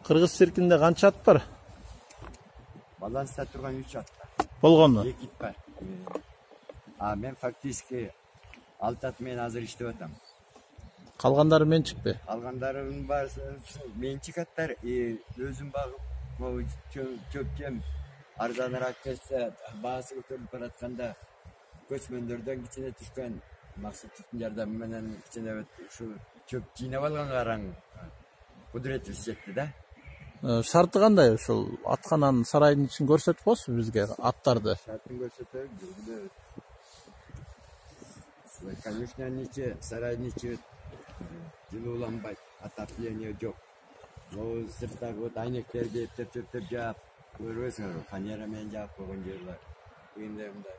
Кыргыз циркинде канча ат бар? Баланста турган 3 ат бар. Болгону? 2 ит бар. Мен фактически 6 ат менен азыр иштеп атам. Калгандары менчикпи? Калгандарынын баары менчик аттар, өзүм багып, чөп жем арзаныраак кетсе, баасы көтөрүлүп баратканда көчмөндөрдөн кичине түшкөн Максуттун жардамы менен кичине ушу чөп жыйнап алганга караң кудуретибиз жетти да. Шарты кандай ушул аткананын сарайдын ичин көрсөтүп коесузбу бизге аттарды? Шартын көрсөтөлү. Конюшнянын ичи, сарайдын ичи жылууланбайт, отопление жок. Могу сырттагы вот айнектерди эптеп жаап, көрөсүңөр, фанера менен жаап койгон жерлер. Кийинде мындай.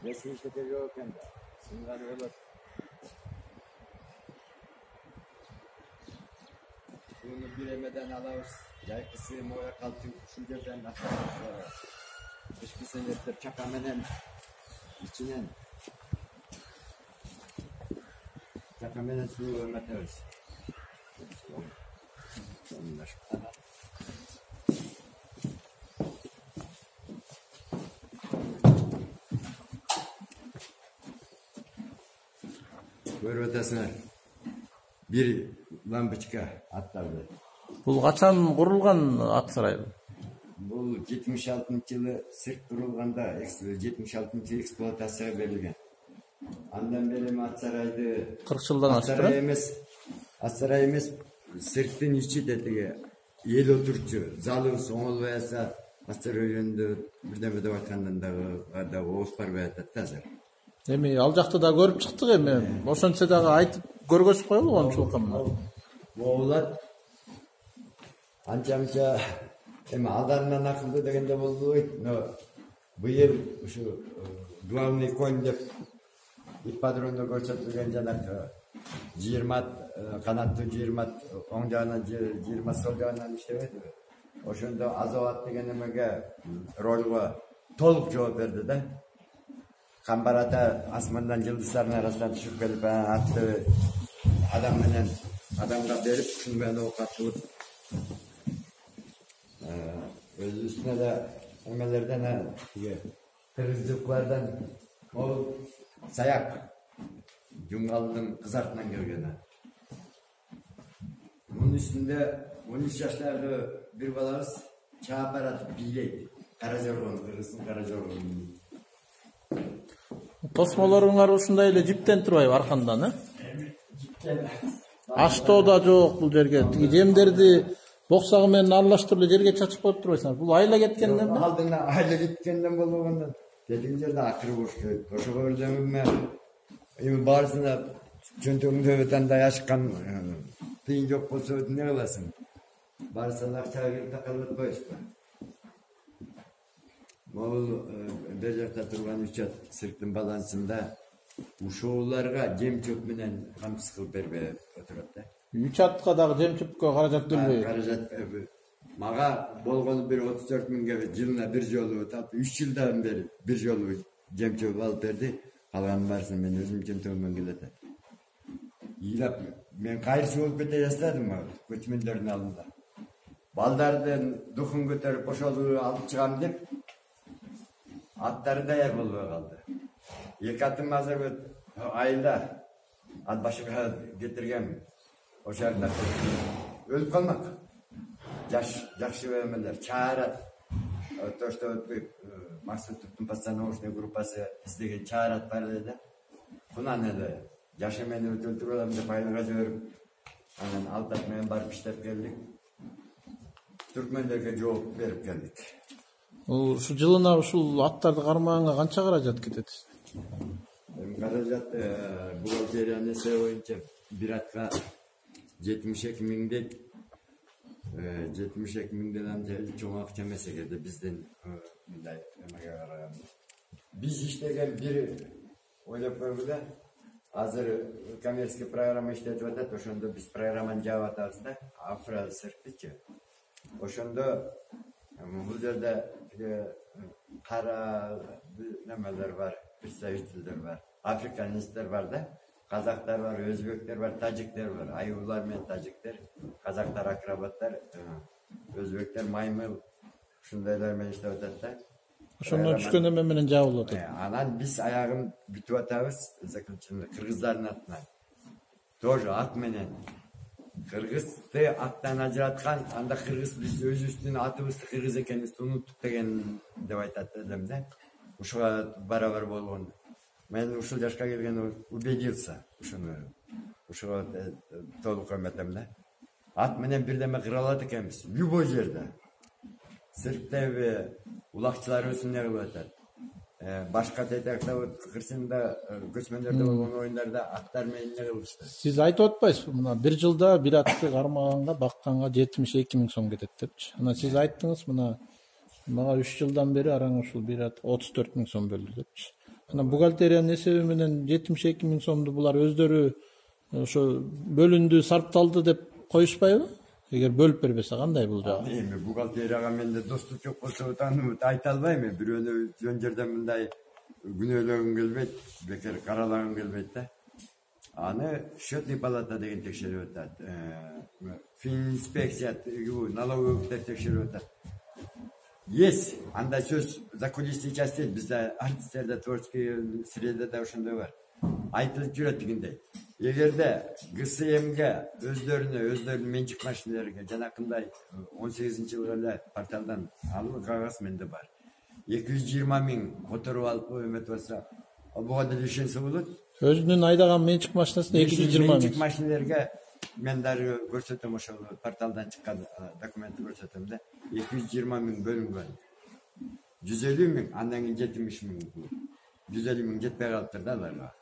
Месилкеде жок экен да. Сынган болот. Суну бир эмеден алабыз. Жайкысы моя калтын ушул жерден ачабыз. Ишкисин эптеп чака менен ичинен чака менен суу өрмөтөбүз. Көрүп атасыңар. Бир лампочка аттарды. Бул качан курулган ат сарай? Бул 76-жылы цирк курулганда 76-жылы эксплуатацияга берилген. Андан бери ат сарайды 40 жылдан ашты. Ат сарай эмес, цирктин ичи детиги эл отурчу, залыбыз оңолбой атса, ат сарайында бирдеме деп айткандан дагы ооз барбай атат азыр. Эми ал жакты да көрүп чыктык эми. Ошончо дагы айтып көргөзүп коелу коомчулукка. Болот. Анча эми алдарынан акылды дегенде болбойт. Но быйыл ушу главный конь деп ипподромдо көрсөтүлгөн жанагы 20 канаттуу 20 оң жагынан 20 сол жагынан иштебейт. Ошондо Азоват деген эмеге ролго толук жооп берди да. Камбар ата асмандан жылдыздардын арасынан түшүп келип атты адамга берип, ушуну менен оокат кылып өзүбүзүнө да эмелерден кыргызчылыклардан могул саяк жуңгалдын кыз артынан келген. Мунун үстүндө 13 жаштагы бир балабыз чаап баратып бийлейт. Каражоргон, кыргыздын Каражоргон. Тосмолоруңар ушундай эле жиптен турбайбы аркандан, Жиптен. Аштоо да жок бул жерге. Тиги жемдерди боксагы менен аралаштырып жерге чачып коюп турбайсыңар. Бул айла кеткенден бе? Алдына айла кеткенден болгондон. Dediğin жерде акыры бош керек. Ошого бирдеме эми баарысына чөнтөгүндө өтөндө ашкан тыйын жок болсо эмне кыласың? Баарысына акчага келип такалып коесуң. Могул бер жакта турган 3 ат цирктин балансында ушооларга жем чөп менен камсыз кылып бербей отурат да. 3 атка дагы жем чөпкө каражат келбейби? Каражат мага болгону бир 34 миңге жылына бир жолу тап 3 жылдан бери бир жолу жем чөп алып берди. Калганын баарысын мен өзүм чөнтөгүмөн келет. Ыйлап мен кайрысы болуп кете жаздадым көчмөндөрдүн алдында. Балдардын духун көтөрүп ошолу алып чыгам деп аттары даяр болбой калды. Эки атым азыр айылда ат башыга кетирген. Ошарда өлүп калмак. Жакшы эмелер чаарат. Тошто Максуттун постановочный группасы издеген чаарат бар эле. Бунан эле жашы мени өлтүрүп алам деп айылга жиберип, анан алтат менен барып иштеп келдик. Түркмендерге жооп берип келдик. Ушу жылына ушул аттарды кармаганга канча каражат кетет? Каражат бухгалтериянын эсеби боюнча бир атка 72 миңден 72 миңден анча чоң акча эмес экен биздин мындай эмеге караганда. Биз иштеген бир ойлоп көргүлө. Азыр коммерческий программа иштетип атат, ошондо биз программаны жаап атабыз да, Афросыртычы. Ошондо бул жерде кара немелер бар, представительдер бар, африканисттер бар да. Kazaklar var, Özbekler var, Tacikler var. Ayıvlar men Tacikler, Kazaklar akrabatlar, Özbekler maymıl, şundaylar men işte ötetler. Ошондон түшкөндө мен менен жабылып атат. Anan biz ayağın bütüp atabız, Kırgızların atынан. Тоже at menen. Kırgız'ı attan ajıratkan, anda Kırgız biz öz üstüne atыбызды Kırgız ekenimizni unuttuk degen деп айтат элем. Ушуга барабар болгон. Мен ушул жашка келген убедился ушуну. Ушуга толук эметем да. Ат менен бирдеме кыра алат экенбиз. Любой жерде. Сырттабы улакчыларыбыз эмне кылып атат? Башка тетекте кырсында көчмөндөрдө болгон оюндарда аттар менен эмне кылышты? Сиз айтып атпайсызбы? Мына бир жылда бир атты кармаганга, бакканга 72 000 сом кетет депчи. Ана сиз айттыңыз, мага 3 жылдан бери араң ушул бир ат 34 000 сом бөлдү депчи. Ана бухгалтериянын эсеби менен 72 000 сомду булар өздөрү ошо бөлүндү, сарпталды деп коюшпайбы? Эгер бөлүп бербесе кандай бул жагы? Эми бухгалтерияга менде достук жок болсо таанып айта албайм. Бирөөнү жөн жерден мындай күнөөлөгүм келбейт, бекер каралагым келбейт да. Аны счетный палата деген текшерип атат. Фининспекция, налоговый текшерип атат. Есть, андай сөз закулисный часть бизде артисттерде творческий средада ошондой бар. Айтылып жүрөт дегендей. Эгерде ГСМге өздөрүнүн менчик машиналарга жанакындай 18-жылы эле порталдан алып кагаз менде бар. 220 000 которуп алып эметип атса, буга деле ишенсе болот. Өзүнүн айдаган менчик машинасына 220 000. Менчик машиналарга мен дары көрсөтөм, ошол порталдан чыккан документти көрсөтөм да. 220 000 бөлүнгөн. 150 000, андан кийин 70 000. 150 000 жетпей калыптыр да аларга.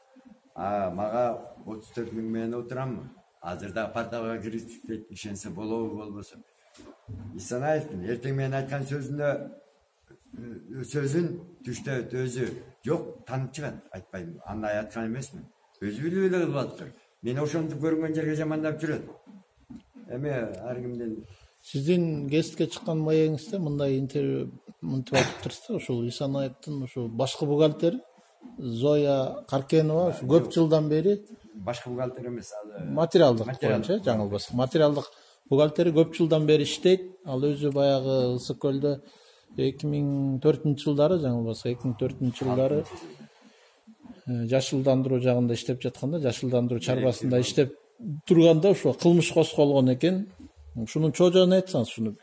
Мага 34 000 менен отураммы? Азырда порталга кирип дейт, ишенсе болобу болбосо. Исанаевдин эртең менен айткан сөзүн түштө өзү жок таанып чыгат, айтпайм. Аны айткан эмесмин. Өзү билип эле кылып атыптыр. Мен ошонду көргөн жерге жамандап жүрөт. Эми ар кимдин Сиздин гестке чыккан маегиңизде мындай интервью мынтип айтыптырсыздар, ушул Исанаевдин ушул башкы бухгалтери Зоя Каркенова көп жылдан бери башкы бухгалтер эмес, ал материалдык боюнча жаңылбасам. Материалдык бухгалтери көп жылдан бери иштейт. Ал өзү баягы Ысык көлдө 2004-жылдары жаңылбаса 2004-жылдары жашылдандыруу жагында иштеп жатканда, жашылдандыруу чарбасында иштеп турганда ошо кылмыш козголгон экен. Ушунун чожоон айтсаңыз шуну.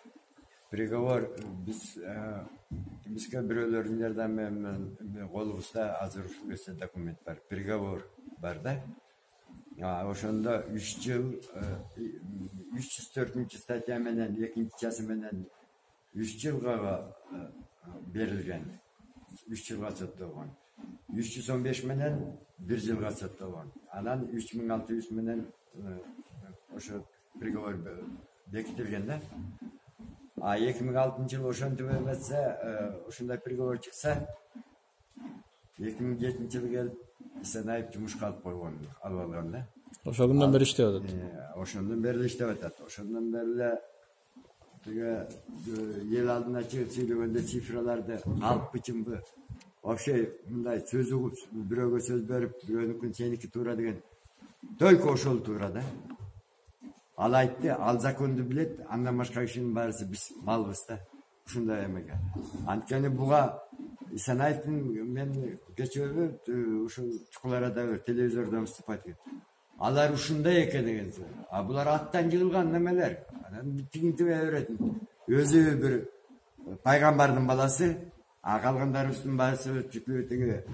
Приговор бизге бирөөлөрдүн жардамы менен колубузда азыр ушул кезде документ бар. Приговор бар да. Ошондо 3 жыл 304-статья менен 2-часы менен 3 жылга берилген. 3 жылга соттолгон. 315 менен 1 жылга соттолгон. Анан 3600 менен ошо приговор бекитилген да. 2006-жылы ошентип эметсе, ошондой приговор чыкса, 2007-жылы келип Исанаев жумушка алып койгон, алып алган да. Ошол күндөн бери иштеп атат. Ошондон бери иштеп атат. Ошондон бери тиге ел алдына чыгып сүйлөгөндө цифраларды алпычымбы, вообще мындай сөз угуп, бирөөгө сөз берип, бирөөнүкүн сеники туура деген, только ошол туура да. Ал айтты, ал законду билет, андан башка кишинин баарысы биз малбыз да. Ушундай эмеге. Анткени буга Исанаевдин мен кечээ ушул Чукуларада телевизордон выступать этти. Алар ушундай экен деген сөз. Булар аттан жыгылган немелер. Анан тигинтип берет. Өзү бир пайгамбардын баласы, калгандарыбыздын баарысы тиги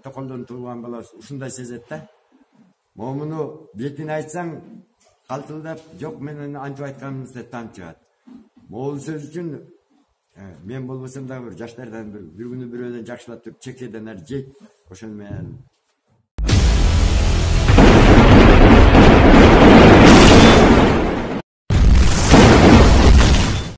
токолдон туулган баласы ушундай сезет да. Момуну бетин айтсаң калтылдап, жок менен антип айтканымызды таанып чыгат. Могул сөз үчүн мен болбосом да бир жаштардан бир күнү бирөөнөн жакшылап туруп чекеден жейт. Ошону менен